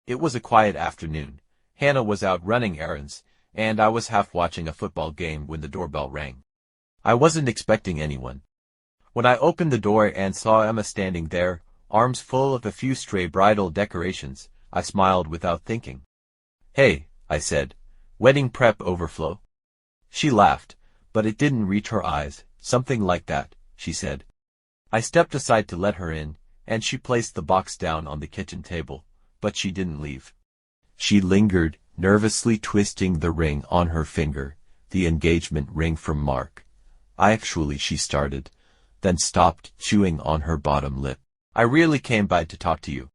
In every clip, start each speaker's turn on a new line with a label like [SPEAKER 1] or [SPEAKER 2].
[SPEAKER 1] It was a quiet afternoon. Hannah was out running errands, and I was half watching a football game when the doorbell rang. I wasn't expecting anyone. When I opened the door and saw Emma standing there, arms full of a few stray bridal decorations, I smiled without thinking. "Hey," I said, "wedding prep overflow?" She laughed, but it didn't reach her eyes. "Something like that," she said. I stepped aside to let her in, and she placed the box down on the kitchen table, but she didn't leave. She lingered, nervously twisting the ring on her finger, the engagement ring from Mark. She started, then stopped, chewing on her bottom lip. "I really came by to talk to you."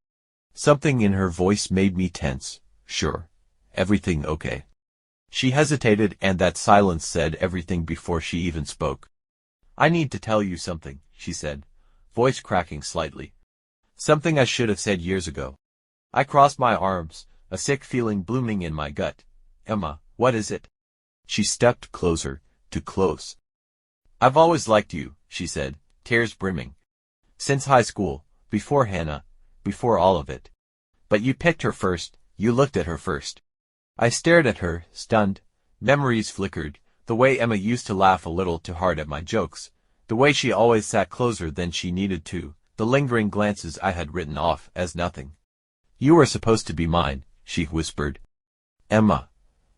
[SPEAKER 1] Something in her voice made me tense. "Sure. Everything okay?" She hesitated, and that silence said everything before she even spoke. "I need to tell you something," she said, voice cracking slightly. "Something I should have said years ago." I crossed my arms, a sick feeling blooming in my gut. "Emma, what is it?" She stepped closer, too close. "I've always liked you," she said, tears brimming. "Since high school, before Hannah, before all of it. But you picked her first, you looked at her first." I stared at her, stunned. Memories flickered, the way Emma used to laugh a little too hard at my jokes, the way she always sat closer than she needed to, the lingering glances I had written off as nothing. "You were supposed to be mine," she whispered. "Emma,"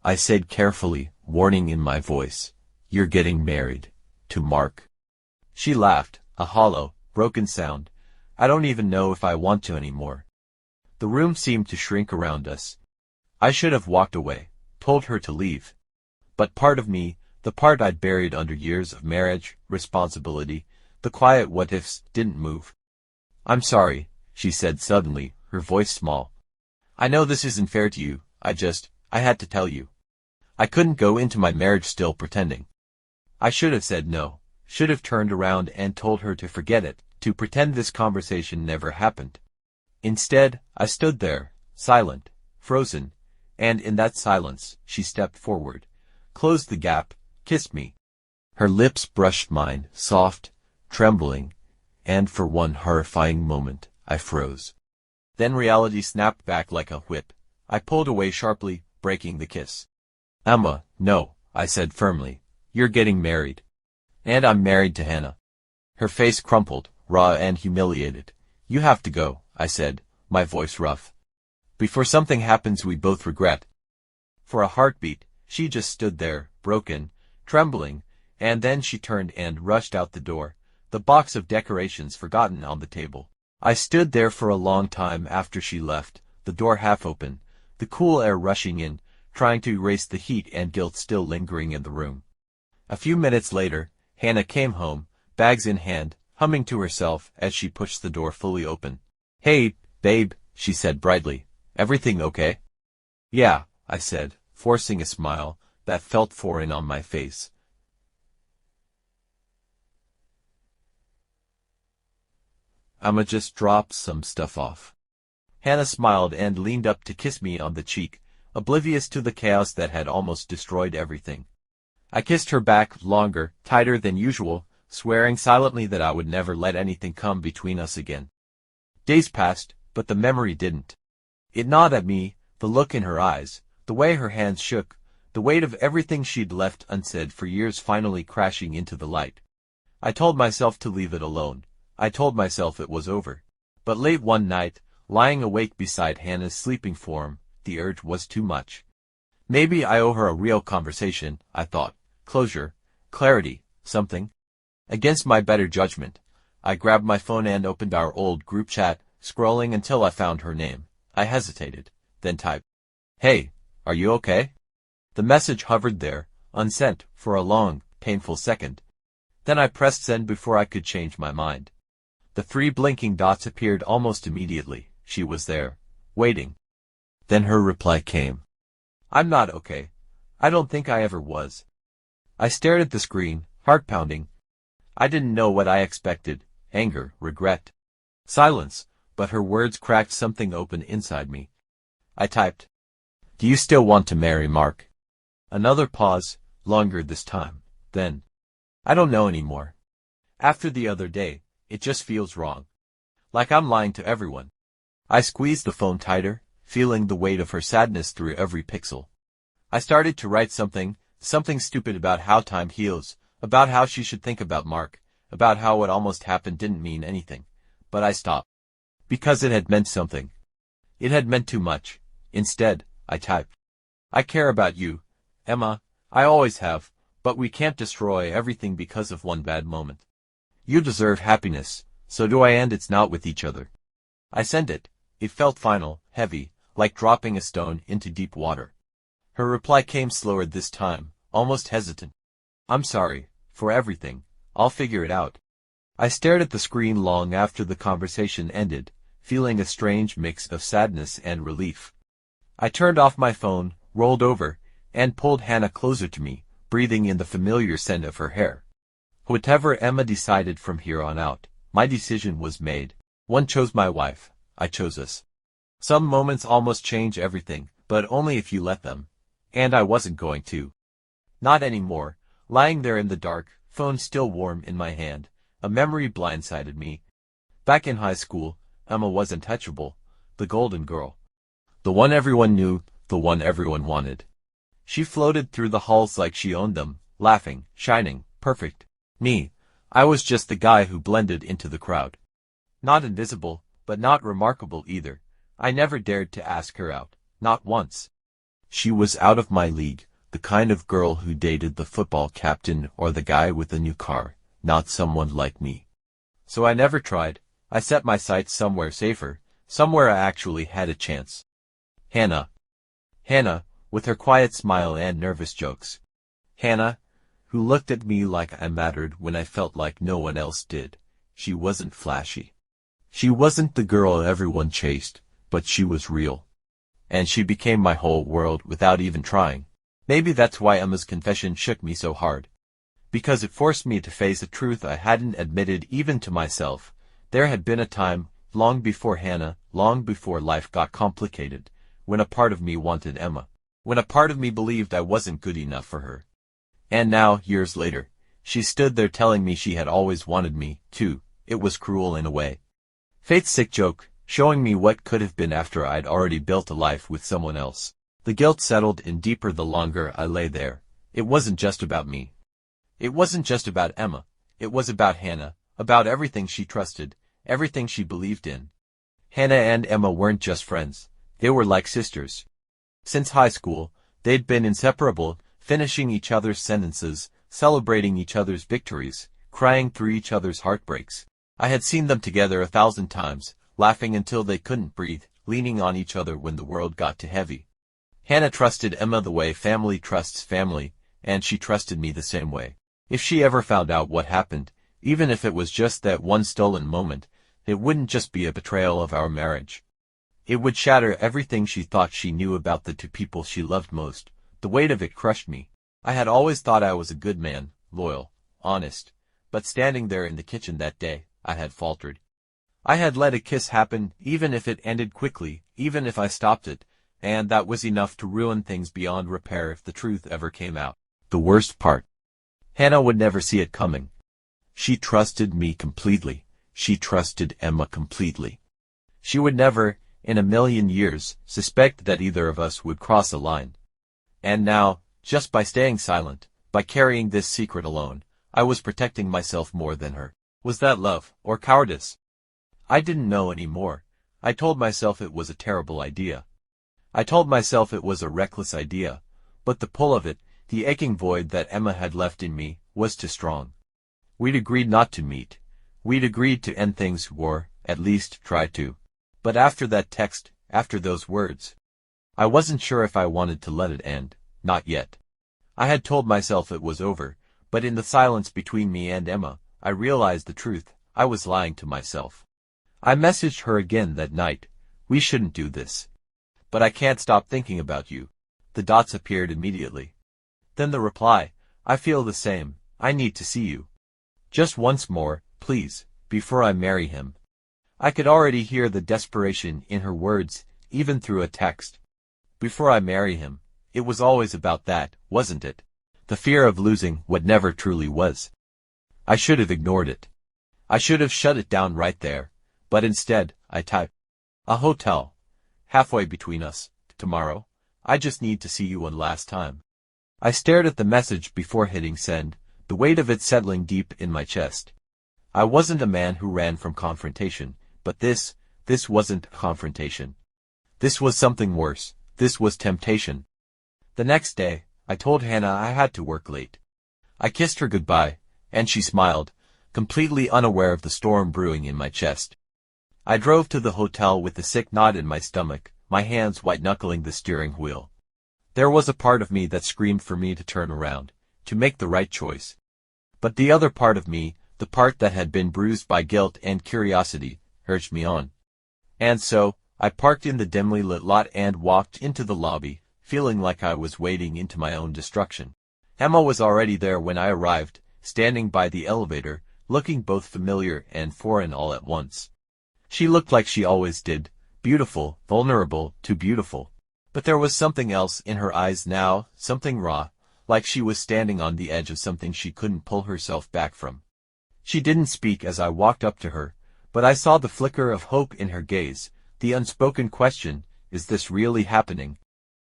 [SPEAKER 1] I said carefully, warning in my voice, "you're getting married. To Mark." She laughed, a hollow, broken sound. "I don't even know if I want to anymore." The room seemed to shrink around us. I should have walked away, told her to leave. But part of me, the part I'd buried under years of marriage, responsibility, the quiet what-ifs, didn't move. "I'm sorry," she said suddenly, her voice small. "I know this isn't fair to you, I had to tell you. I couldn't go into my marriage still pretending. I should have said no, should have turned around and told her to forget it, to pretend this conversation never happened. Instead, I stood there, silent, frozen, and in that silence, she stepped forward, closed the gap, kissed me. Her lips brushed mine, soft, trembling, and for one horrifying moment, I froze. Then reality snapped back like a whip. I pulled away sharply, breaking the kiss. "Emma, no," I said firmly. "You're getting married. And I'm married to Hannah." Her face crumpled, raw and humiliated. "You have to go," I said, my voice rough. "Before something happens we both regret." For a heartbeat, she just stood there, broken, trembling, and then she turned and rushed out the door, the box of decorations forgotten on the table. I stood there for a long time after she left, the door half open, the cool air rushing in, trying to erase the heat and guilt still lingering in the room. A few minutes later, Hannah came home, bags in hand, humming to herself as she pushed the door fully open. "Hey, babe," she said brightly. "Everything okay?" "Yeah," I said, forcing a smile that felt foreign on my face. "I'ma just drop some stuff off." Hannah smiled and leaned up to kiss me on the cheek, oblivious to the chaos that had almost destroyed everything. I kissed her back, longer, tighter than usual, swearing silently that I would never let anything come between us again. Days passed, but the memory didn't. It gnawed at me, the look in her eyes, the way her hands shook, the weight of everything she'd left unsaid for years finally crashing into the light. I told myself to leave it alone. I told myself it was over. But late one night, lying awake beside Hannah's sleeping form, the urge was too much. Maybe I owe her a real conversation, I thought. Closure, clarity, something. Against my better judgment, I grabbed my phone and opened our old group chat, scrolling until I found her name. I hesitated, then typed, "Hey, are you okay?" The message hovered there, unsent, for a long, painful second. Then I pressed send before I could change my mind. The 3 blinking dots appeared almost immediately. She was there, waiting. Then her reply came. "I'm not okay. I don't think I ever was." I stared at the screen, heart pounding. I didn't know what I expected, anger, regret, silence, but her words cracked something open inside me. I typed, "Do you still want to marry Mark?" Another pause, longer this time. Then, "I don't know anymore. After the other day, it just feels wrong. Like I'm lying to everyone." I squeezed the phone tighter, feeling the weight of her sadness through every pixel. I started to write something stupid about how time heals, about how she should think about Mark, about how what almost happened didn't mean anything. But I stopped. Because it had meant something. It had meant too much. Instead, I typed, "I care about you, Emma. I always have, but we can't destroy everything because of one bad moment. You deserve happiness, so do I, and it's not with each other." I sent it. It felt final, heavy, like dropping a stone into deep water. Her reply came slower this time, almost hesitant. "I'm sorry, for everything. I'll figure it out." I stared at the screen long after the conversation ended, feeling a strange mix of sadness and relief. I turned off my phone, rolled over, and pulled Hannah closer to me, breathing in the familiar scent of her hair. Whatever Emma decided from here on out, my decision was made. One chose my wife, I chose us. Some moments almost change everything, but only if you let them. And I wasn't going to. Not anymore. Lying there in the dark, phone still warm in my hand, a memory blindsided me. Back in high school, Emma was untouchable, the golden girl. The one everyone knew, the one everyone wanted. She floated through the halls like she owned them, laughing, shining, perfect. Me, I was just the guy who blended into the crowd. Not invisible, but not remarkable either. I never dared to ask her out, not once. She was out of my league, the kind of girl who dated the football captain or the guy with the new car, not someone like me. So I never tried. I set my sights somewhere safer, somewhere I actually had a chance. Hannah. Hannah, with her quiet smile and nervous jokes. Hannah, who looked at me like I mattered when I felt like no one else did. She wasn't flashy. She wasn't the girl everyone chased, but she was real. And she became my whole world without even trying. Maybe that's why Emma's confession shook me so hard. Because it forced me to face a truth I hadn't admitted even to myself. There had been a time, long before Hannah, long before life got complicated, when a part of me wanted Emma. When a part of me believed I wasn't good enough for her. And now, years later, she stood there telling me she had always wanted me, too. It was cruel in a way. Fate's sick joke, showing me what could have been after I'd already built a life with someone else. The guilt settled in deeper the longer I lay there. It wasn't just about me. It wasn't just about Emma. It was about Hannah, about everything she trusted, everything she believed in. Hannah and Emma weren't just friends. They were like sisters. Since high school, they'd been inseparable, finishing each other's sentences, celebrating each other's victories, crying through each other's heartbreaks. I had seen them together 1,000 times, laughing until they couldn't breathe, leaning on each other when the world got too heavy. Hannah trusted Emma the way family trusts family, and she trusted me the same way. If she ever found out what happened, even if it was just that one stolen moment, it wouldn't just be a betrayal of our marriage. It would shatter everything she thought she knew about the two people she loved most. The weight of it crushed me. I had always thought I was a good man, loyal, honest, but standing there in the kitchen that day, I had faltered. I had let a kiss happen, even if it ended quickly, even if I stopped it, and that was enough to ruin things beyond repair if the truth ever came out. The worst part. Hannah would never see it coming. She trusted me completely. She trusted Emma completely. She would never, in a million years, suspect that either of us would cross a line. And now, just by staying silent, by carrying this secret alone, I was protecting myself more than her. Was that love, or cowardice? I didn't know anymore. I told myself it was a terrible idea. I told myself it was a reckless idea, but the pull of it, the aching void that Emma had left in me, was too strong. We'd agreed not to meet. We'd agreed to end things, or, at least, try to. But after that text, after those words, I wasn't sure if I wanted to let it end. Not yet. I had told myself it was over, but in the silence between me and Emma, I realized the truth. I was lying to myself. I messaged her again that night. We shouldn't do this. But I can't stop thinking about you. The dots appeared immediately. Then the reply, I feel the same. I need to see you. Just once more, please, before I marry him. I could already hear the desperation in her words, even through a text. Before I marry him. It was always about that, wasn't it? The fear of losing what never truly was. I should have ignored it. I should have shut it down right there. But instead, I typed, a hotel. halfway between us, tomorrow. I just need to see you one last time. I stared at the message before hitting send, the weight of it settling deep in my chest. I wasn't a man who ran from confrontation, but this wasn't confrontation. This was something worse. This was temptation. The next day, I told Hannah I had to work late. I kissed her goodbye, and she smiled, completely unaware of the storm brewing in my chest. I drove to the hotel with a sick knot in my stomach, my hands white-knuckling the steering wheel. There was a part of me that screamed for me to turn around, to make the right choice. But the other part of me, the part that had been bruised by guilt and curiosity, urged me on. And so, I parked in the dimly lit lot and walked into the lobby, feeling like I was wading into my own destruction. Emma was already there when I arrived, standing by the elevator, looking both familiar and foreign all at once. She looked like she always did, beautiful, vulnerable, too beautiful. But there was something else in her eyes now, something raw, like she was standing on the edge of something she couldn't pull herself back from. She didn't speak as I walked up to her, but I saw the flicker of hope in her gaze, the unspoken question, is this really happening?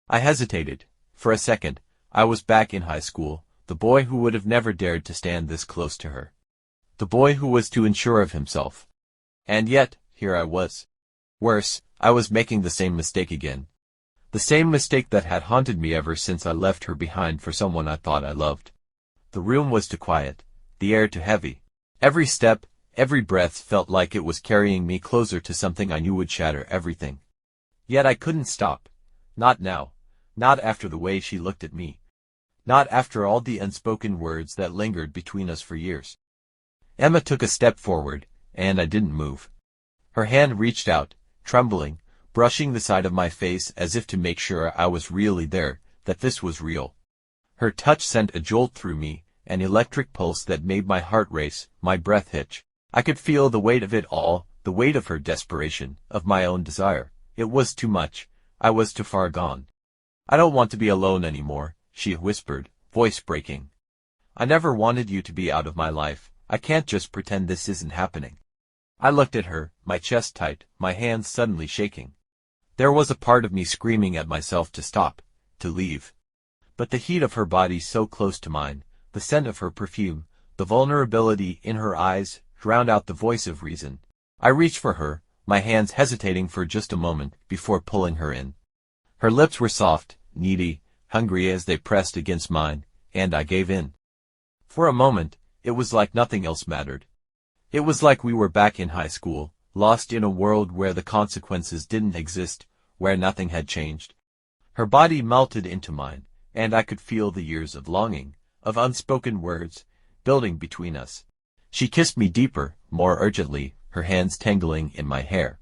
[SPEAKER 1] I hesitated. For a second, I was back in high school, the boy who would have never dared to stand this close to her. The boy who was too unsure of himself. And yet, here I was. Worse, I was making the same mistake again. The same mistake that had haunted me ever since I left her behind for someone I thought I loved. The room was too quiet, the air too heavy. Every step, every breath felt like it was carrying me closer to something I knew would shatter everything. Yet I couldn't stop. Not now. Not after the way she looked at me. Not after all the unspoken words that lingered between us for years. Emma took a step forward, and I didn't move. Her hand reached out, trembling, brushing the side of my face as if to make sure I was really there, that this was real. Her touch sent a jolt through me, an electric pulse that made my heart race, my breath hitch. I could feel the weight of it all, the weight of her desperation, of my own desire. It was too much. I was too far gone. I don't want to be alone anymore, she whispered, voice breaking. I never wanted you to be out of my life. I can't just pretend this isn't happening. I looked at her, my chest tight, my hands suddenly shaking. There was a part of me screaming at myself to stop, to leave. But the heat of her body so close to mine, the scent of her perfume, the vulnerability in her eyes, drowned out the voice of reason. I reached for her, my hands hesitating for just a moment before pulling her in. Her lips were soft, needy, hungry as they pressed against mine, and I gave in. For a moment, it was like nothing else mattered. It was like we were back in high school, lost in a world where the consequences didn't exist, where nothing had changed. Her body melted into mine, and I could feel the years of longing, of unspoken words, building between us. She kissed me deeper, more urgently, her hands tangling in my hair.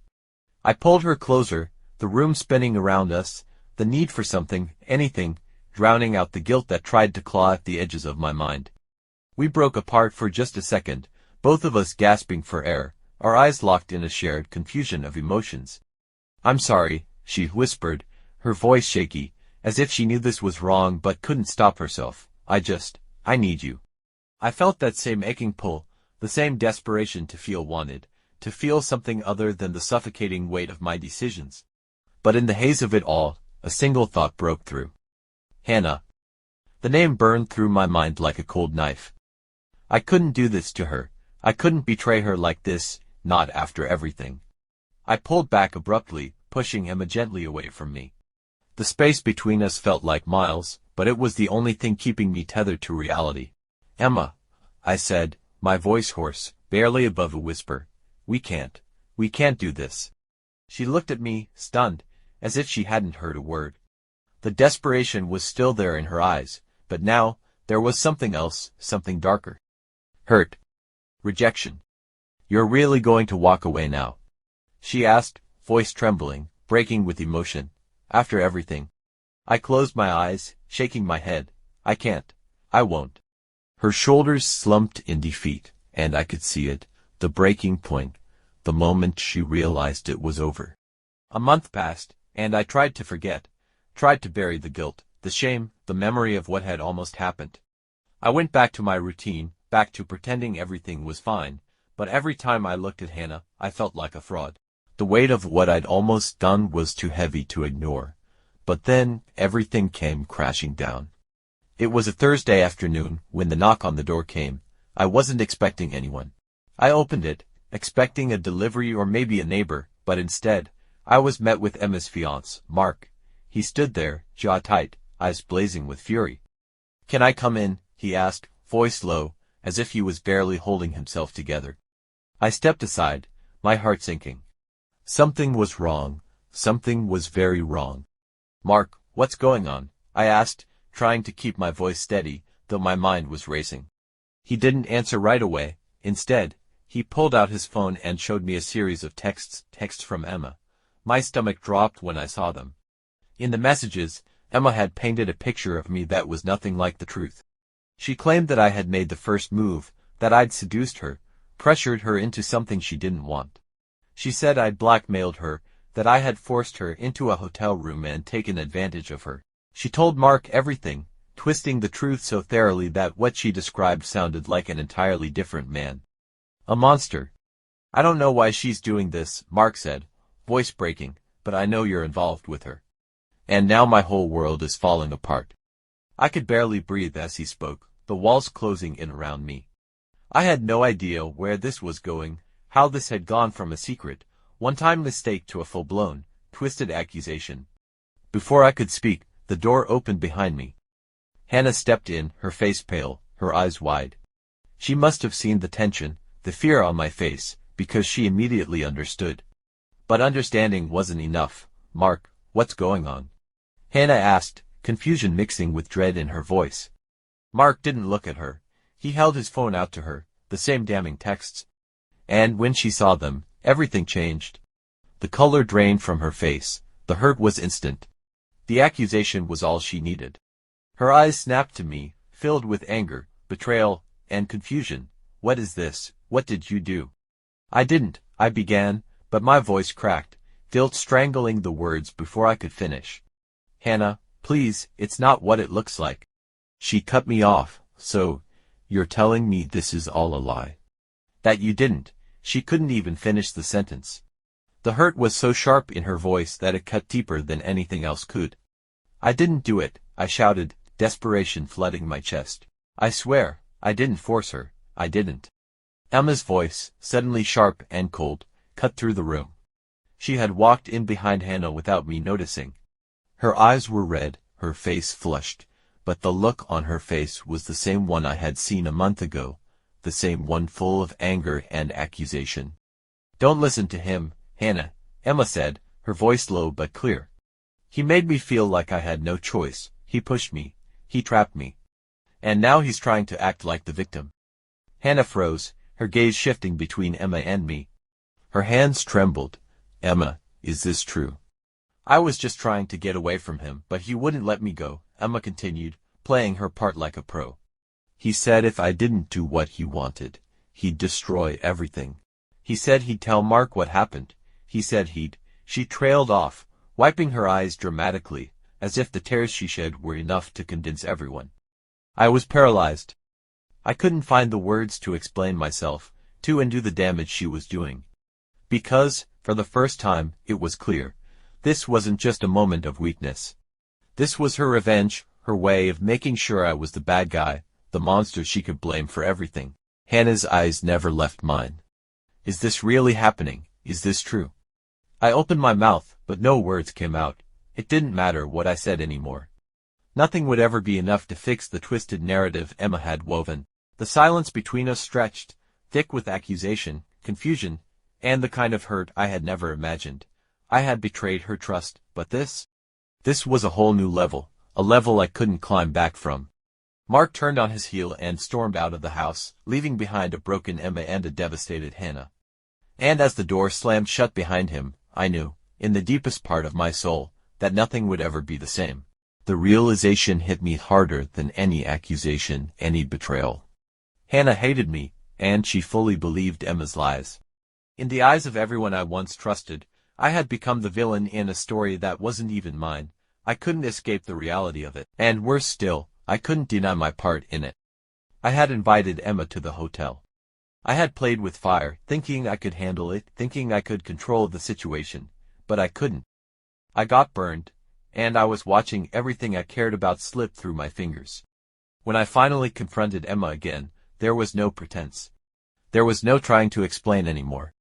[SPEAKER 1] I pulled her closer, the room spinning around us, the need for something, anything, drowning out the guilt that tried to claw at the edges of my mind. We broke apart for just a second, both of us gasping for air, our eyes locked in a shared confusion of emotions. I'm sorry, she whispered, her voice shaky, as if she knew this was wrong but couldn't stop herself. I need you. I felt that same aching pull, the same desperation to feel wanted, to feel something other than the suffocating weight of my decisions. But in the haze of it all, a single thought broke through. Hannah. The name burned through my mind like a cold knife. I couldn't do this to her. I couldn't betray her like this, not after everything. I pulled back abruptly, pushing Emma gently away from me. The space between us felt like miles, but it was the only thing keeping me tethered to reality. Emma, I said, my voice hoarse, barely above a whisper. We can't do this. She looked at me, stunned, as if she hadn't heard a word. The desperation was still there in her eyes, but now, there was something else, something darker. Hurt. Rejection. You're really going to walk away now? She asked, voice trembling, breaking with emotion. After everything. I closed my eyes, shaking my head. I can't. I won't. Her shoulders slumped in defeat, and I could see it, the breaking point, the moment she realized it was over. A month passed, and I tried to forget, tried to bury the guilt, the shame, the memory of what had almost happened. I went back to my routine, back to pretending everything was fine, but every time I looked at Hannah, I felt like a fraud. The weight of what I'd almost done was too heavy to ignore. But then, everything came crashing down. It was a Thursday afternoon when the knock on the door came. I wasn't expecting anyone. I opened it, expecting a delivery or maybe a neighbor, but instead, I was met with Emma's fiancé, Mark. He stood there, jaw tight, eyes blazing with fury. "Can I come in?" he asked, voice low, as if he was barely holding himself together. I stepped aside, my heart sinking. Something was wrong. Something was very wrong. "Mark, what's going on?" I asked, trying to keep my voice steady, though my mind was racing. He didn't answer right away. Instead, he pulled out his phone and showed me a series of texts from Emma. My stomach dropped when I saw them. In the messages, Emma had painted a picture of me that was nothing like the truth. She claimed that I had made the first move, that I'd seduced her, pressured her into something she didn't want. She said I'd blackmailed her, that I had forced her into a hotel room and taken advantage of her. She told Mark everything, twisting the truth so thoroughly that what she described sounded like an entirely different man. A monster. "I don't know why she's doing this," Mark said, voice breaking, "but I know you're involved with her. And now my whole world is falling apart." I could barely breathe as he spoke, the walls closing in around me. I had no idea where this was going, how this had gone from a secret, one-time mistake to a full-blown, twisted accusation. Before I could speak, the door opened behind me. Hannah stepped in, her face pale, her eyes wide. She must have seen the tension, the fear on my face, because she immediately understood. But understanding wasn't enough. "Mark, what's going on?" Hannah asked, confusion mixing with dread in her voice. Mark didn't look at her. He held his phone out to her, the same damning texts. And when she saw them, everything changed. The color drained from her face. The hurt was instant. The accusation was all she needed. Her eyes snapped to me, filled with anger, betrayal, and confusion. "What is this? What did you do?" I began, but my voice cracked, guilt strangling the words before I could finish. "Hannah, please, it's not what it looks like." She cut me off. "So, you're telling me this is all a lie?" "That you didn't." She couldn't even finish the sentence. The hurt was so sharp in her voice that it cut deeper than anything else could. "I didn't do it," I shouted, desperation flooding my chest. "I swear, I didn't force her. I didn't." Emma's voice, suddenly sharp and cold, cut through the room. She had walked in behind Hannah without me noticing. Her eyes were red, her face flushed, but the look on her face was the same one I had seen a month ago, the same one full of anger and accusation. "Don't listen to him, Hannah," Emma said, her voice low but clear. "He made me feel like I had no choice. He pushed me. He trapped me. And now he's trying to act like the victim." Hannah froze, her gaze shifting between Emma and me. Her hands trembled. "Emma, is this true?" "I was just trying to get away from him, but he wouldn't let me go," Emma continued, playing her part like a pro. "He said if I didn't do what he wanted, he'd destroy everything. He said he'd tell Mark what happened. He said he'd—" She trailed off, wiping her eyes dramatically, as if the tears she shed were enough to convince everyone. I was paralyzed. I couldn't find the words to explain myself, to undo the damage she was doing. Because, for the first time, it was clear. This wasn't just a moment of weakness. This was her revenge, her way of making sure I was the bad guy, the monster she could blame for everything. Hannah's eyes never left mine. "Is this really happening? Is this true?" I opened my mouth, but no words came out. It didn't matter what I said anymore. Nothing would ever be enough to fix the twisted narrative Emma had woven. The silence between us stretched, thick with accusation, confusion, and the kind of hurt I had never imagined. I had betrayed her trust, but this was a whole new level, a level I couldn't climb back from. Mark turned on his heel and stormed out of the house, leaving behind a broken Emma and a devastated Hannah. And as the door slammed shut behind him, I knew, in the deepest part of my soul, that nothing would ever be the same. The realization hit me harder than any accusation, any betrayal. Hannah hated me, and she fully believed Emma's lies. In the eyes of everyone I once trusted, I had become the villain in a story that wasn't even mine. I couldn't escape the reality of it, and worse still, I couldn't deny my part in it. I had invited Emma to the hotel. I had played with fire, thinking I could handle it, thinking I could control the situation, but I couldn't. I got burned, and I was watching everything I cared about slip through my fingers. When I finally confronted Emma again, there was no pretense. There was no trying to explain anymore.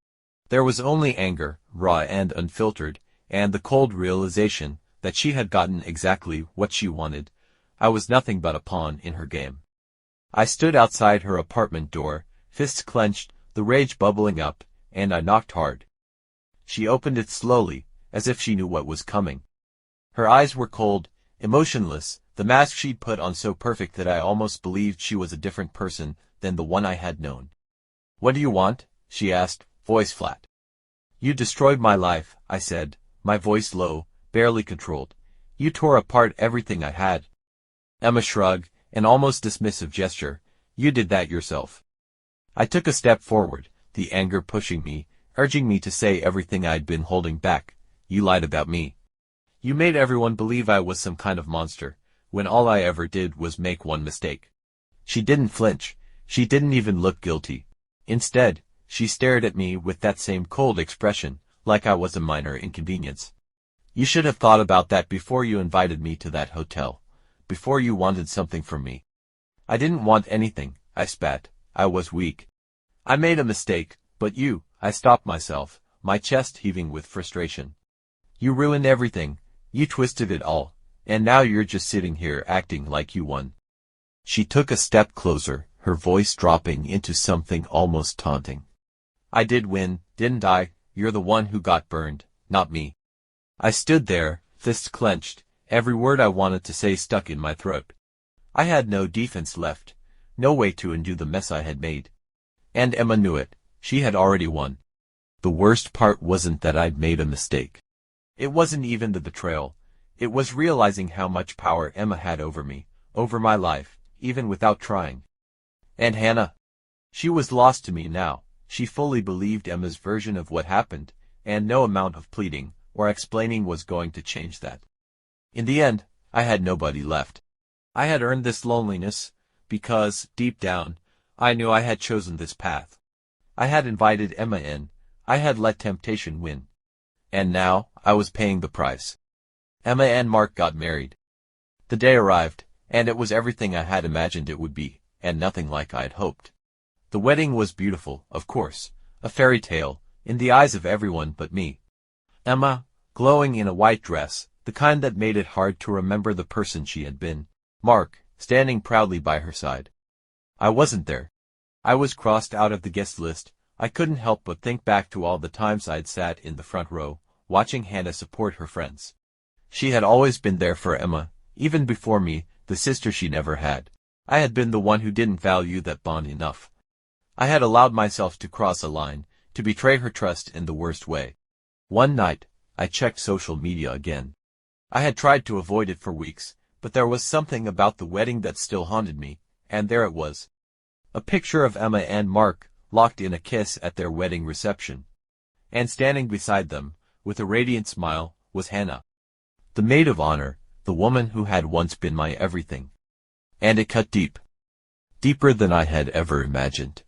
[SPEAKER 1] There was only anger, raw and unfiltered, and the cold realization that she had gotten exactly what she wanted. I was nothing but a pawn in her game. I stood outside her apartment door, fists clenched, the rage bubbling up, and I knocked hard. She opened it slowly, as if she knew what was coming. Her eyes were cold, emotionless, the mask she'd put on so perfect that I almost believed she was a different person than the one I had known. "What do you want?" she asked, voice flat. "You destroyed my life," I said, my voice low, barely controlled. "You tore apart everything I had." Emma shrugged, an almost dismissive gesture. "You did that yourself." I took a step forward, the anger pushing me, urging me to say everything I'd been holding back. "You lied about me. You made everyone believe I was some kind of monster, when all I ever did was make one mistake." She didn't flinch. She didn't even look guilty. Instead, she stared at me with that same cold expression, like I was a minor inconvenience. "You should have thought about that before you invited me to that hotel, before you wanted something from me." "I didn't want anything," I spat. I was weak. "I made a mistake, but you—" I stopped myself, my chest heaving with frustration. "You ruined everything. You twisted it all, and now you're just sitting here acting like you won." She took a step closer, her voice dropping into something almost taunting. "I did win, didn't I? You're the one who got burned, not me." I stood there, fists clenched, every word I wanted to say stuck in my throat. I had no defense left, no way to undo the mess I had made. And Emma knew it. She had already won. The worst part wasn't that I'd made a mistake. It wasn't even the betrayal. It was realizing how much power Emma had over me, over my life, even without trying. And Hannah? She was lost to me now. She fully believed Emma's version of what happened, and no amount of pleading or explaining was going to change that. In the end, I had nobody left. I had earned this loneliness, because, deep down, I knew I had chosen this path. I had invited Emma in. I had let temptation win. And now, I was paying the price. Emma and Mark got married. The day arrived, and it was everything I had imagined it would be, and nothing like I had hoped. The wedding was beautiful, of course, a fairy tale, in the eyes of everyone but me. Emma, glowing in a white dress, the kind that made it hard to remember the person she had been. Mark, standing proudly by her side. I wasn't there. I was crossed out of the guest list. I couldn't help but think back to all the times I'd sat in the front row, watching Hannah support her friends. She had always been there for Emma, even before me, the sister she never had. I had been the one who didn't value that bond enough. I had allowed myself to cross a line, to betray her trust in the worst way. One night, I checked social media again. I had tried to avoid it for weeks, but there was something about the wedding that still haunted me, and there it was. A picture of Emma and Mark, locked in a kiss at their wedding reception. And standing beside them, with a radiant smile, was Hannah. The maid of honor, the woman who had once been my everything. And it cut deep. Deeper than I had ever imagined.